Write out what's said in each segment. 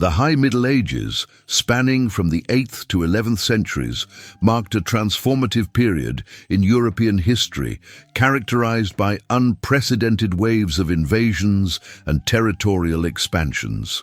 The High Middle Ages, spanning from the 8th to 11th centuries, marked a transformative period in European history, characterized by unprecedented waves of invasions and territorial expansions.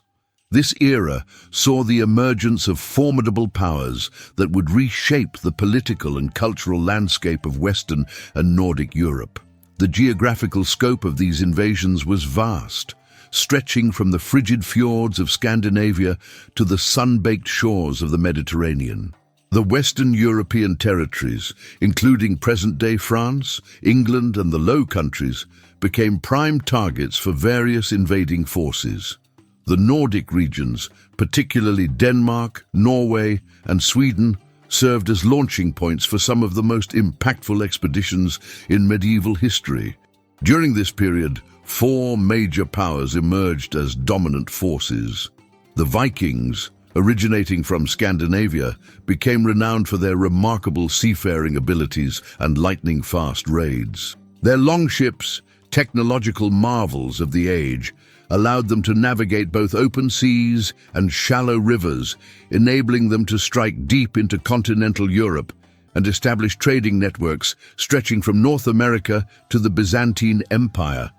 This era saw the emergence of formidable powers that would reshape the political and cultural landscape of Western and Nordic Europe. The geographical scope of these invasions was vast, stretching from the frigid fjords of Scandinavia to the sun-baked shores of the Mediterranean. The Western European territories, including present-day France, England, and the Low Countries, became prime targets for various invading forces. The Nordic regions, particularly Denmark, Norway, and Sweden, served as launching points for some of the most impactful expeditions in medieval history. During this period, 4 major powers emerged as dominant forces. The Vikings, originating from Scandinavia, became renowned for their remarkable seafaring abilities and lightning-fast raids. Their longships, technological marvels of the age, allowed them to navigate both open seas and shallow rivers, enabling them to strike deep into continental Europe and establish trading networks stretching from North America to the Byzantine Empire.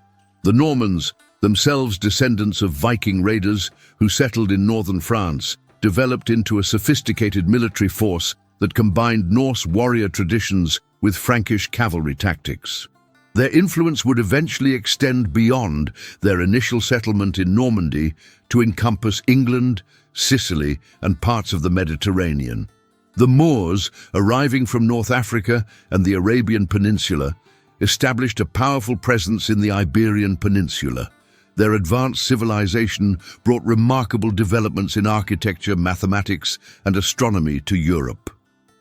The Normans, themselves descendants of Viking raiders who settled in northern France, developed into a sophisticated military force that combined Norse warrior traditions with Frankish cavalry tactics. Their influence would eventually extend beyond their initial settlement in Normandy to encompass England, Sicily, and parts of the Mediterranean. The Moors, arriving from North Africa and the Arabian Peninsula, established a powerful presence in the Iberian Peninsula. Their advanced civilization brought remarkable developments in architecture, mathematics, and astronomy to Europe.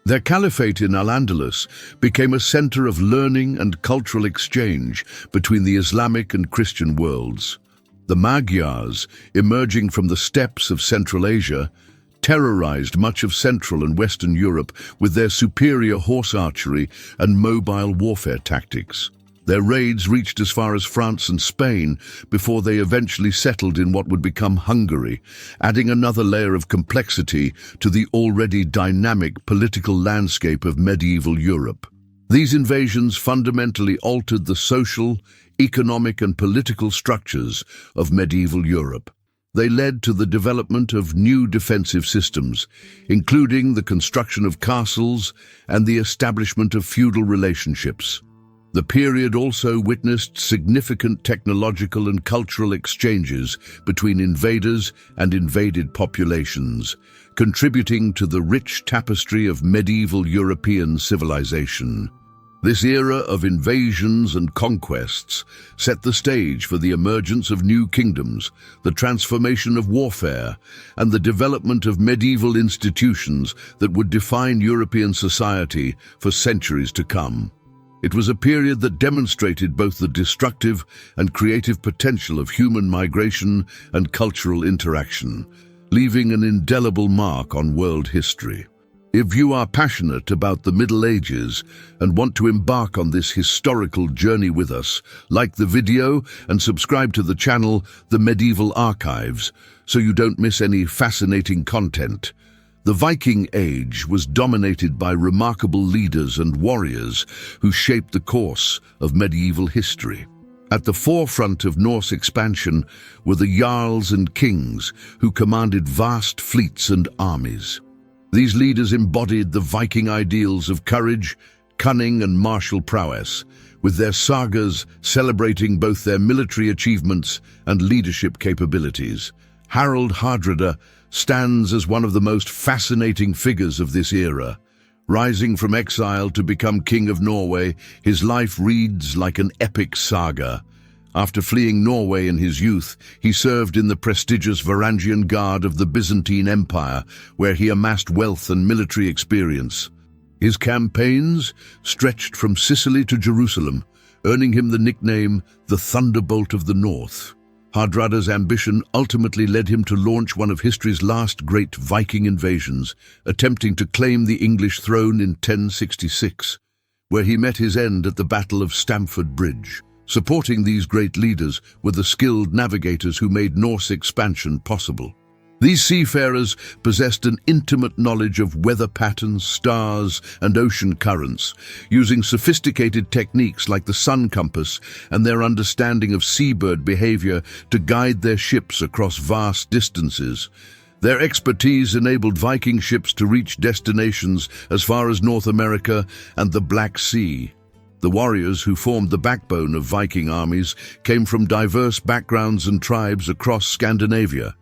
Their caliphate in Al-Andalus became a center of learning and cultural exchange between the Islamic and Christian worlds. The Magyars, emerging from the steppes of Central Asia, terrorized much of Central and Western Europe with their superior horse archery and mobile warfare tactics. Their raids reached as far as France and Spain before they eventually settled in what would become Hungary, adding another layer of complexity to the already dynamic political landscape of medieval Europe. These invasions fundamentally altered the social, economic, and political structures of medieval Europe. They led to the development of new defensive systems, including the construction of castles and the establishment of feudal relationships. The period also witnessed significant technological and cultural exchanges between invaders and invaded populations, contributing to the rich tapestry of medieval European civilization. This era of invasions and conquests set the stage for the emergence of new kingdoms, the transformation of warfare, and the development of medieval institutions that would define European society for centuries to come. It was a period that demonstrated both the destructive and creative potential of human migration and cultural interaction, leaving an indelible mark on world history. If you are passionate about the Middle Ages and want to embark on this historical journey with us, like the video and subscribe to the channel The Medieval Archives so you don't miss any fascinating content. The Viking Age was dominated by remarkable leaders and warriors who shaped the course of medieval history. At the forefront of Norse expansion were the Jarls and Kings who commanded vast fleets and armies. These leaders embodied the Viking ideals of courage, cunning, and martial prowess, with their sagas celebrating both their military achievements and leadership capabilities. Harald Hardrada stands as one of the most fascinating figures of this era. Rising from exile to become King of Norway, his life reads like an epic saga. After fleeing Norway in his youth, he served in the prestigious Varangian Guard of the Byzantine Empire, where he amassed wealth and military experience. His campaigns stretched from Sicily to Jerusalem, earning him the nickname the Thunderbolt of the North. Hardrada's ambition ultimately led him to launch one of history's last great Viking invasions, attempting to claim the English throne in 1066, where he met his end at the Battle of Stamford Bridge. Supporting these great leaders were the skilled navigators who made Norse expansion possible. These seafarers possessed an intimate knowledge of weather patterns, stars, and ocean currents, using sophisticated techniques like the sun compass and their understanding of seabird behavior to guide their ships across vast distances. Their expertise enabled Viking ships to reach destinations as far as North America and the Black Sea. The warriors who formed the backbone of Viking armies came from diverse backgrounds and tribes across Scandinavia.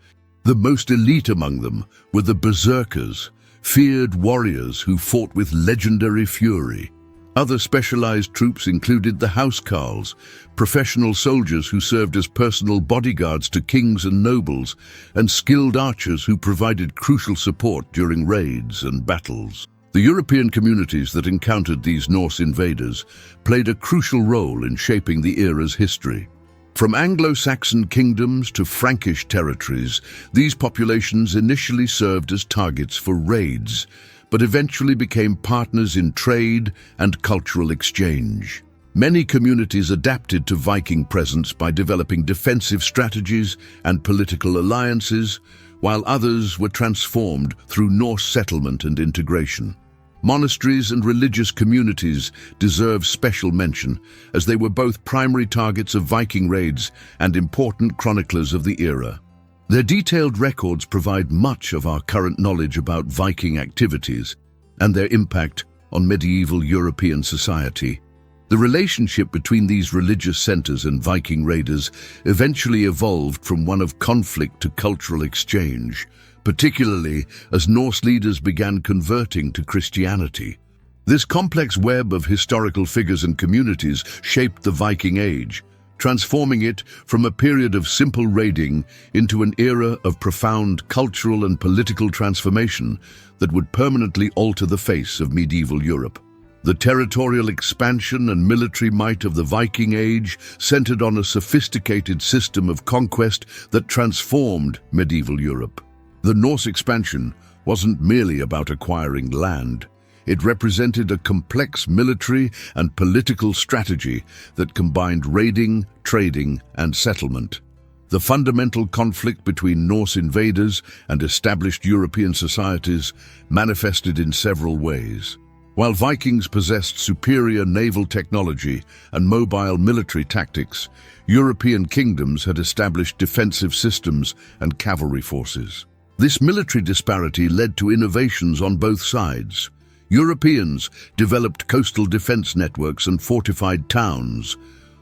The most elite among them were the berserkers, feared warriors who fought with legendary fury. Other specialized troops included the housecarls, professional soldiers who served as personal bodyguards to kings and nobles, and skilled archers who provided crucial support during raids and battles. The European communities that encountered these Norse invaders played a crucial role in shaping the era's history. From Anglo-Saxon kingdoms to Frankish territories, these populations initially served as targets for raids, but eventually became partners in trade and cultural exchange. Many communities adapted to Viking presence by developing defensive strategies and political alliances, while others were transformed through Norse settlement and integration. Monasteries and religious communities deserve special mention, as they were both primary targets of Viking raids and important chroniclers of the era. Their detailed records provide much of our current knowledge about Viking activities and their impact on medieval European society. The relationship between these religious centers and Viking raiders eventually evolved from one of conflict to cultural exchange, particularly as Norse leaders began converting to Christianity. This complex web of historical figures and communities shaped the Viking Age, transforming it from a period of simple raiding into an era of profound cultural and political transformation that would permanently alter the face of medieval Europe. The territorial expansion and military might of the Viking Age centered on a sophisticated system of conquest that transformed medieval Europe. The Norse expansion wasn't merely about acquiring land. It represented a complex military and political strategy that combined raiding, trading, and settlement. The fundamental conflict between Norse invaders and established European societies manifested in several ways. While Vikings possessed superior naval technology and mobile military tactics, European kingdoms had established defensive systems and cavalry forces. This military disparity led to innovations on both sides. Europeans developed coastal defense networks and fortified towns,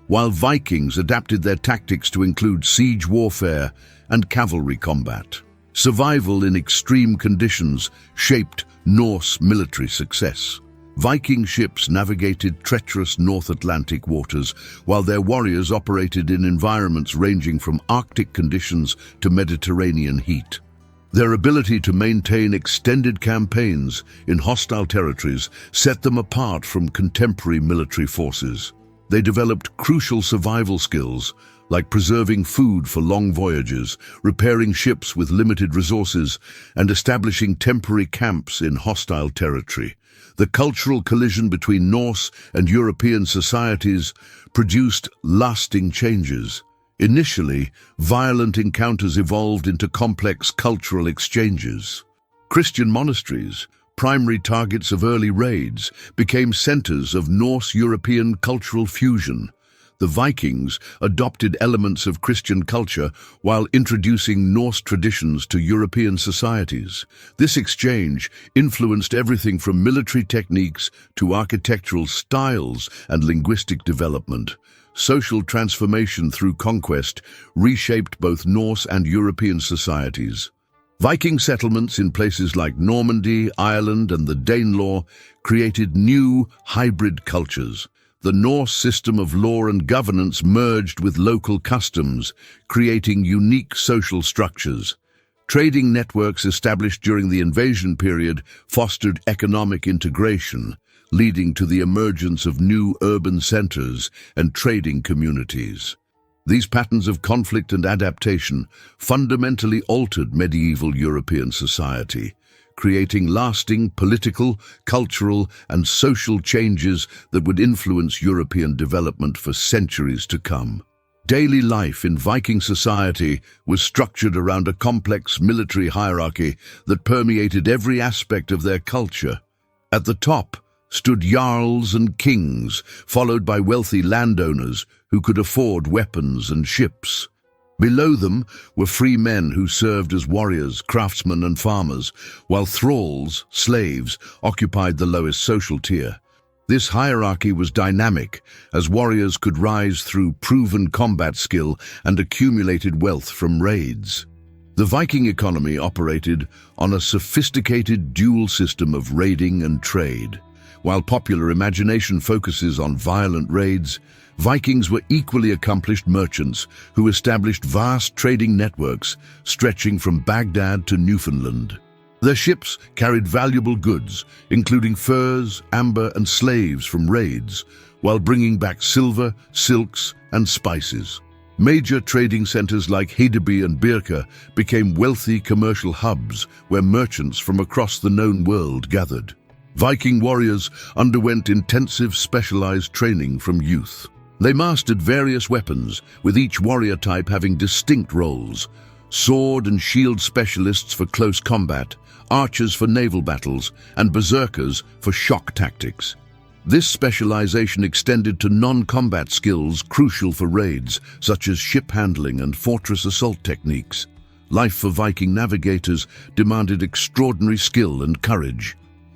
while Vikings adapted their tactics to include siege warfare and cavalry combat. Survival in extreme conditions shaped Norse military success. Viking ships navigated treacherous North Atlantic waters, while their warriors operated in environments ranging from Arctic conditions to Mediterranean heat. Their ability to maintain extended campaigns in hostile territories set them apart from contemporary military forces. They developed crucial survival skills, like preserving food for long voyages, repairing ships with limited resources, and establishing temporary camps in hostile territory. The cultural collision between Norse and European societies produced lasting changes. Initially, violent encounters evolved into complex cultural exchanges. Christian monasteries, primary targets of early raids, became centers of Norse-European cultural fusion. The Vikings adopted elements of Christian culture while introducing Norse traditions to European societies. This exchange influenced everything from military techniques to architectural styles and linguistic development. Social transformation through conquest reshaped both Norse and European societies. Viking settlements in places like Normandy, Ireland, and the Danelaw created new, hybrid cultures. The Norse system of law and governance merged with local customs, creating unique social structures. Trading networks established during the invasion period fostered economic integration, leading to the emergence of new urban centers and trading communities. These patterns of conflict and adaptation fundamentally altered medieval European society, creating lasting political, cultural, and social changes that would influence European development for centuries to come. Daily life in Viking society was structured around a complex military hierarchy that permeated every aspect of their culture. At the top stood jarls and kings, followed by wealthy landowners who could afford weapons and ships. Below them were free men who served as warriors, craftsmen and farmers, while thralls, slaves, occupied the lowest social tier. This hierarchy was dynamic, as warriors could rise through proven combat skill and accumulated wealth from raids. The Viking economy operated on a sophisticated dual system of raiding and trade. While popular imagination focuses on violent raids, Vikings were equally accomplished merchants who established vast trading networks stretching from Baghdad to Newfoundland. Their ships carried valuable goods, including furs, amber, and slaves from raids, while bringing back silver, silks, and spices. Major trading centers like Hedeby and Birka became wealthy commercial hubs where merchants from across the known world gathered. Viking warriors underwent intensive specialized training from youth. They mastered various weapons, with each warrior type having distinct roles: sword and shield specialists for close combat, archers for naval battles, and berserkers for shock tactics. This specialization extended to non-combat skills crucial for raids, such as ship handling and fortress assault techniques. Life for Viking navigators demanded extraordinary skill and courage.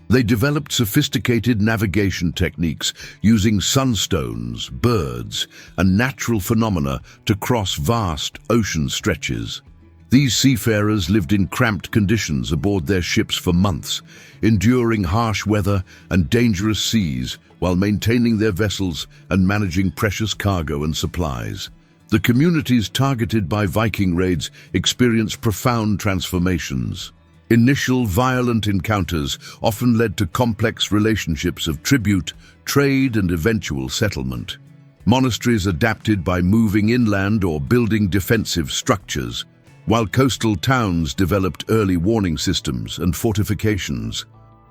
They developed sophisticated navigation techniques using sunstones, birds, and natural phenomena to cross vast ocean stretches. These seafarers lived in cramped conditions aboard their ships for months, enduring harsh weather and dangerous seas while maintaining their vessels and managing precious cargo and supplies. The communities targeted by Viking raids experienced profound transformations. Initial violent encounters often led to complex relationships of tribute, trade, and eventual settlement. Monasteries adapted by moving inland or building defensive structures, while coastal towns developed early warning systems and fortifications.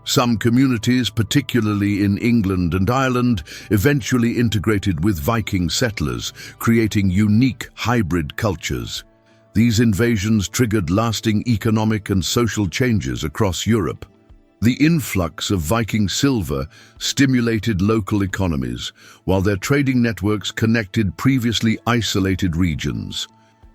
Some communities, particularly in England and Ireland, eventually integrated with Viking settlers, creating unique hybrid cultures. These invasions triggered lasting economic and social changes across Europe. The influx of Viking silver stimulated local economies, while their trading networks connected previously isolated regions.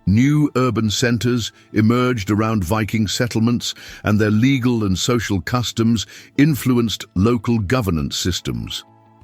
New urban centers emerged around Viking settlements, and their legal and social customs influenced local governance systems.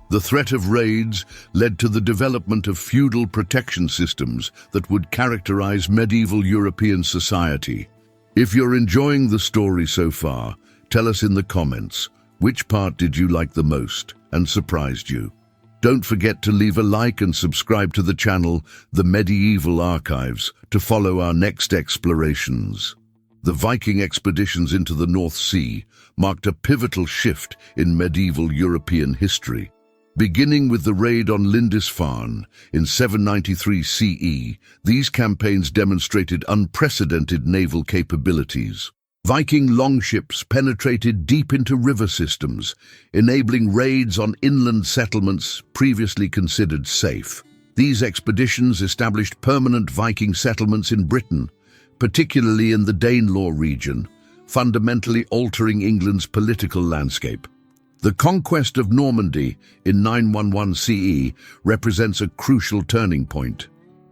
The threat of raids led to the development of feudal protection systems that would characterize medieval European society. If you're enjoying the story so far, tell us in the comments, which part did you like the most and surprised you? Don't forget to leave a like and subscribe to the channel, The Medieval Archives, to follow our next explorations. The Viking expeditions into the North Sea marked a pivotal shift in medieval European history. Beginning with the raid on Lindisfarne in 793 CE, these campaigns demonstrated unprecedented naval capabilities. Viking longships penetrated deep into river systems, enabling raids on inland settlements previously considered safe. These expeditions established permanent Viking settlements in Britain, particularly in the Danelaw region, fundamentally altering England's political landscape. The conquest of Normandy in 911 CE represents a crucial turning point.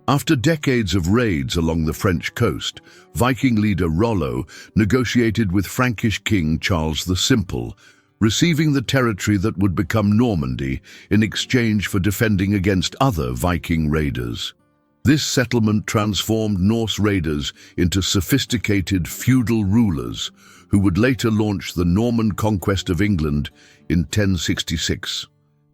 After decades of raids along the French coast, Viking leader Rollo negotiated with Frankish king Charles the Simple, receiving the territory that would become Normandy in exchange for defending against other Viking raiders. This settlement transformed Norse raiders into sophisticated feudal rulers who would later launch the Norman conquest of England in 1066.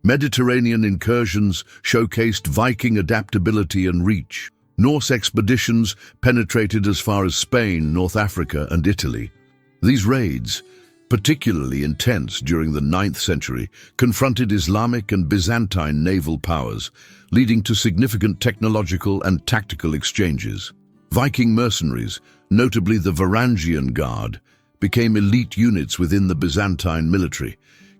Mediterranean incursions showcased Viking adaptability and reach. Norse expeditions penetrated as far as Spain, North Africa, and Italy. These raids, particularly intense during the 9th century, confronted Islamic and Byzantine naval powers, leading to significant technological and tactical exchanges. Viking mercenaries, notably the Varangian Guard, became elite units within the Byzantine military.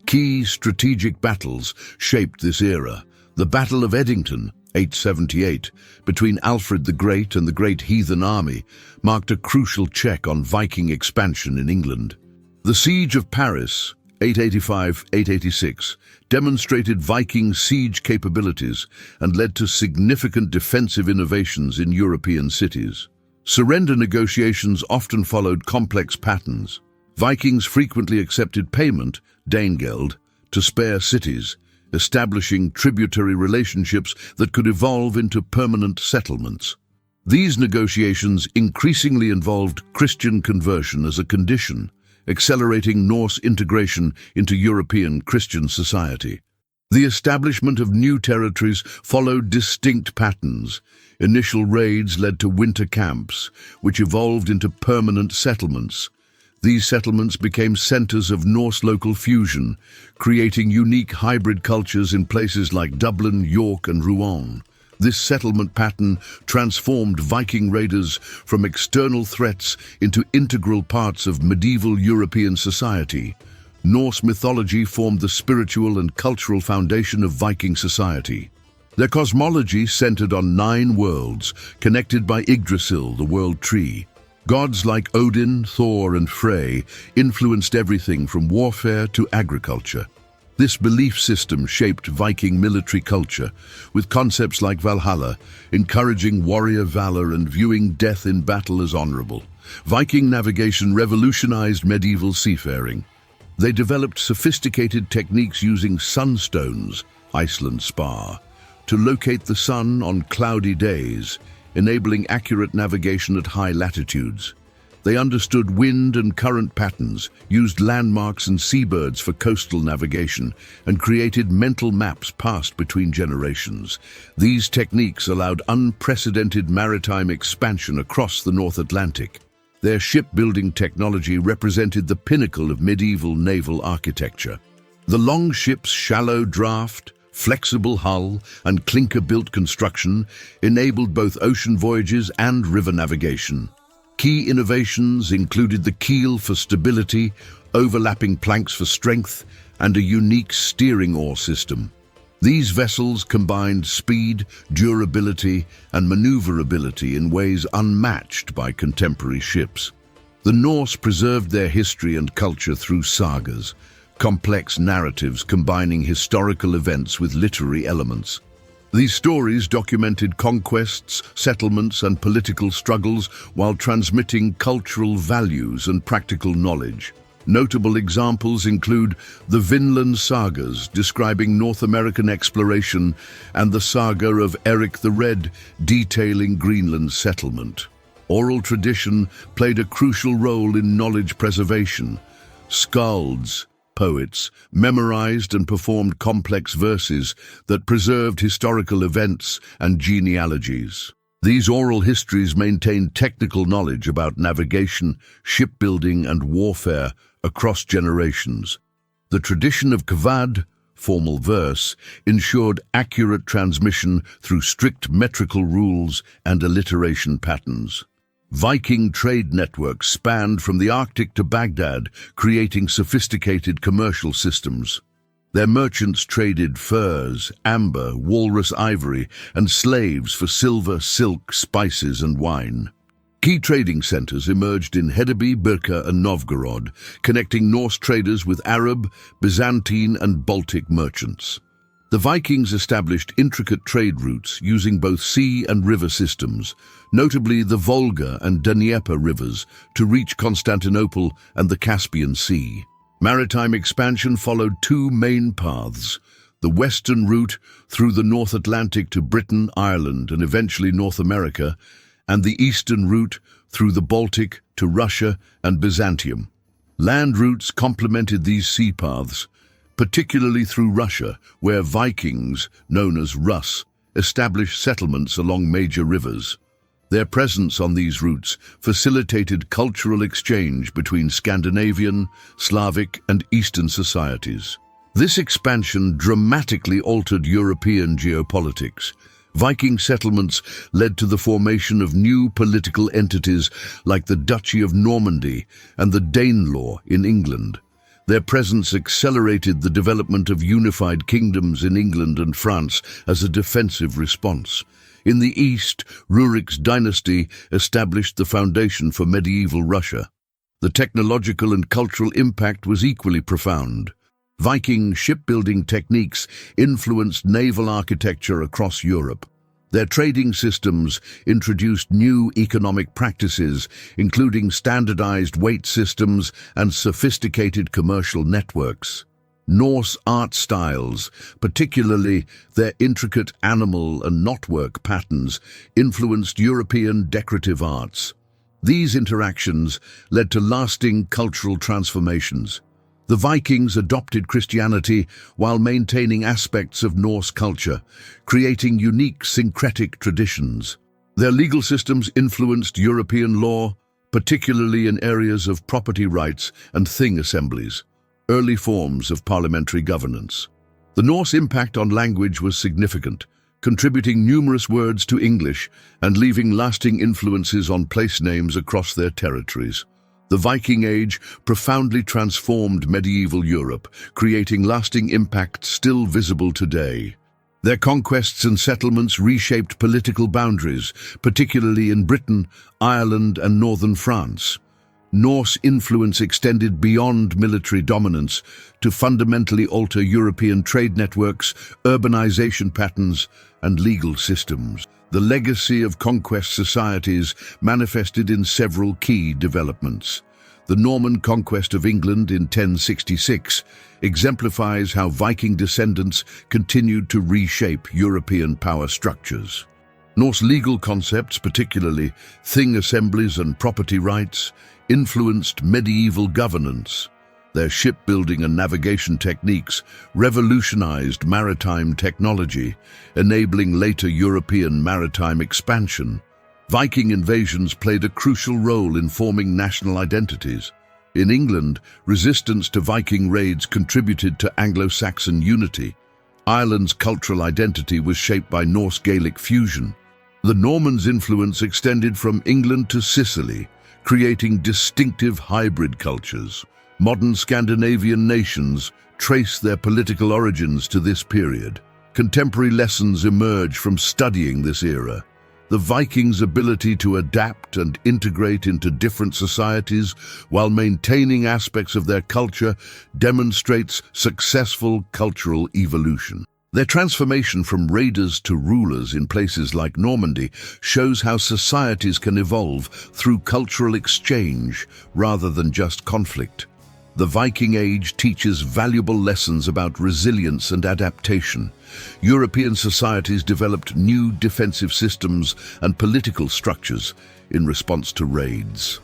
Key strategic battles shaped this era. The Battle of Edington 878, between Alfred the Great and the Great Heathen Army, marked a crucial check on Viking expansion in England. The Siege of Paris, 885-886, demonstrated Viking siege capabilities and led to significant defensive innovations in European cities. Surrender negotiations often followed complex patterns. Vikings frequently accepted payment, Danegeld, to spare cities, establishing tributary relationships that could evolve into permanent settlements. These negotiations increasingly involved Christian conversion as a condition, accelerating Norse integration into European Christian society. The establishment of new territories followed distinct patterns. Initial raids led to winter camps, which evolved into permanent settlements. These settlements became centers of Norse local fusion, creating unique hybrid cultures in places like Dublin, York, and Rouen. This settlement pattern transformed Viking raiders from external threats into integral parts of medieval European society. Norse mythology formed the spiritual and cultural foundation of Viking society. Their cosmology centered on 9 worlds, connected by Yggdrasil, the world tree. Gods like Odin, Thor, and Frey influenced everything from warfare to agriculture. This belief system shaped Viking military culture, with concepts like Valhalla, encouraging warrior valor and viewing death in battle as honorable. Viking navigation revolutionized medieval seafaring. They developed sophisticated techniques using sunstones, Iceland spar, to locate the sun on cloudy days, enabling accurate navigation at high latitudes. They understood wind and current patterns, used landmarks and seabirds for coastal navigation, and created mental maps passed between generations. These techniques allowed unprecedented maritime expansion across the North Atlantic. Their shipbuilding technology represented the pinnacle of medieval naval architecture. The longship's shallow draft, flexible hull, and clinker-built construction enabled both ocean voyages and river navigation. Key innovations included the keel for stability, overlapping planks for strength, and a unique steering oar system. These vessels combined speed, durability, and maneuverability in ways unmatched by contemporary ships. The Norse preserved their history and culture through sagas, complex narratives combining historical events with literary elements. These stories documented conquests, settlements, and political struggles while transmitting cultural values and practical knowledge. Notable examples include the Vinland sagas, describing North American exploration, and the saga of Eric the Red, detailing Greenland's settlement. Oral tradition played a crucial role in knowledge preservation. Skalds, poets, memorized and performed complex verses that preserved historical events and genealogies. These oral histories maintained technical knowledge about navigation, shipbuilding, and warfare across generations. The tradition of kvad, formal verse, ensured accurate transmission through strict metrical rules and alliteration patterns. Viking trade networks spanned from the Arctic to Baghdad, creating sophisticated commercial systems. Their merchants traded furs, amber, walrus ivory, and slaves for silver, silk, spices, and wine. Key trading centers emerged in Hedeby, Birka, and Novgorod, connecting Norse traders with Arab, Byzantine, and Baltic merchants. The Vikings established intricate trade routes using both sea and river systems, notably the Volga and Dnieper rivers, to reach Constantinople and the Caspian Sea. Maritime expansion followed 2 main paths: the western route through the North Atlantic to Britain, Ireland, and eventually North America, and the eastern route through the Baltic to Russia and Byzantium. Land routes complemented these sea paths, particularly through Russia, where Vikings, known as Rus, established settlements along major rivers. Their presence on these routes facilitated cultural exchange between Scandinavian, Slavic, and Eastern societies. This expansion dramatically altered European geopolitics. Viking settlements led to the formation of new political entities like the Duchy of Normandy and the Danelaw in England. Their presence accelerated the development of unified kingdoms in England and France as a defensive response. In the east, Rurik's dynasty established the foundation for medieval Russia. The technological and cultural impact was equally profound. Viking shipbuilding techniques influenced naval architecture across Europe. Their trading systems introduced new economic practices, including standardized weight systems and sophisticated commercial networks. Norse art styles, particularly their intricate animal and knotwork patterns, influenced European decorative arts. These interactions led to lasting cultural transformations. The Vikings adopted Christianity while maintaining aspects of Norse culture, creating unique syncretic traditions. Their legal systems influenced European law, particularly in areas of property rights and thing assemblies, early forms of parliamentary governance. The Norse impact on language was significant, contributing numerous words to English and leaving lasting influences on place names across their territories. The Viking Age profoundly transformed medieval Europe, creating lasting impact still visible today. Their conquests and settlements reshaped political boundaries, particularly in Britain, Ireland, and northern France. Norse influence extended beyond military dominance to fundamentally alter European trade networks, urbanization patterns, and legal systems. The legacy of conquest societies manifested in several key developments. The Norman conquest of England in 1066 exemplifies how Viking descendants continued to reshape European power structures. Norse legal concepts, particularly thing assemblies and property rights, influenced medieval governance. Their shipbuilding and navigation techniques revolutionized maritime technology, enabling later European maritime expansion. Viking invasions played a crucial role in forming national identities. In England, resistance to Viking raids contributed to Anglo-Saxon unity. Ireland's cultural identity was shaped by Norse Gaelic fusion. The Normans' influence extended from England to Sicily, creating distinctive hybrid cultures. Modern Scandinavian nations trace their political origins to this period. Contemporary lessons emerge from studying this era. The Vikings' ability to adapt and integrate into different societies while maintaining aspects of their culture demonstrates successful cultural evolution. Their transformation from raiders to rulers in places like Normandy shows how societies can evolve through cultural exchange rather than just conflict. The Viking Age teaches valuable lessons about resilience and adaptation. European societies developed new defensive systems and political structures in response to raids.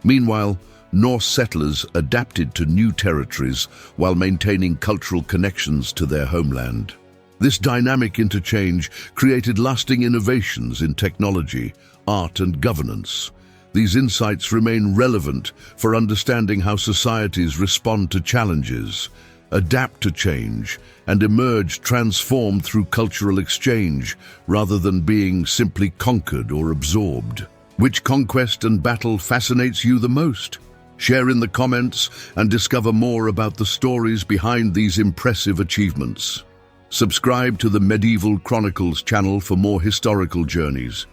Meanwhile, Norse settlers adapted to new territories while maintaining cultural connections to their homeland. This dynamic interchange created lasting innovations in technology, art, and governance. These insights remain relevant for understanding how societies respond to challenges, adapt to change, and emerge transformed through cultural exchange rather than being simply conquered or absorbed. Which conquest and battle fascinates you the most? Share in the comments and discover more about the stories behind these impressive achievements. Subscribe to the Medieval Chronicles channel for more historical journeys.